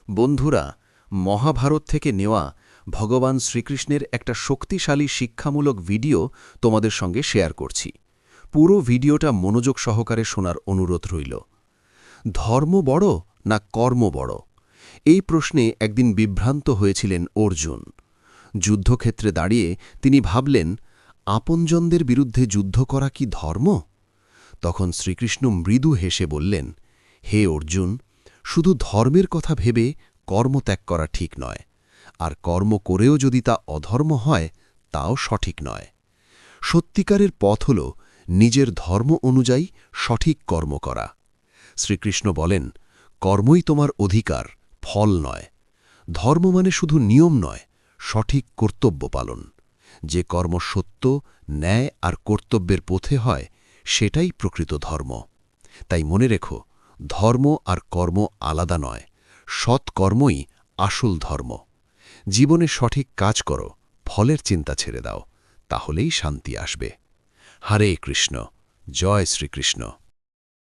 বন্ধুরা, মহাভারত থেকে নেওয়া ভগবান শ্রীকৃষ্ণের একটা শক্তিশালী শিক্ষামূলক ভিডিও তোমাদের সঙ্গে শেয়ার করছি। পুরো ভিডিওটা মনোযোগ সহকারে শোনার অনুরোধ রইল। ধর্ম বড় না কর্ম বড়? এই প্রশ্নে একদিন বিভ্রান্ত হয়েছিলেন অর্জুন। যুদ্ধক্ষেত্রে দাঁড়িয়ে তিনি ভাবলেন, আপনজনদের বিরুদ্ধে যুদ্ধ করা কি ধর্ম? তখন শ্রীকৃষ্ণ মৃদু হেসে বললেন, হে অর্জুন, শুধু ধর্মের কথা ভেবে কর্মত্যাগ করা ঠিক নয়, আর কর্ম করেও যদি তা অধর্ম হয় তাও সঠিক নয়। সত্যিকারের পথ হল নিজের ধর্ম অনুযায়ী সঠিক কর্ম করা। শ্রীকৃষ্ণ বলেন, কর্মই তোমার অধিকার, ফল নয়। ধর্ম মানে শুধু নিয়ম নয়, সঠিক কর্তব্য পালন। যে কর্ম সত্য, ন্যায় আর কর্তব্যের পথে হয় সেটাই প্রকৃত ধর্ম। তাই মনে রেখো, ধর্ম আর কর্ম আলাদা নয়, সৎ কর্মই আসল ধর্ম। জীবনে সঠিক কাজ করো, ফলের চিন্তা ছেড়ে দাও, তাহলেই শান্তি আসবে। হরে কৃষ্ণ, জয় শ্রীকৃষ্ণ।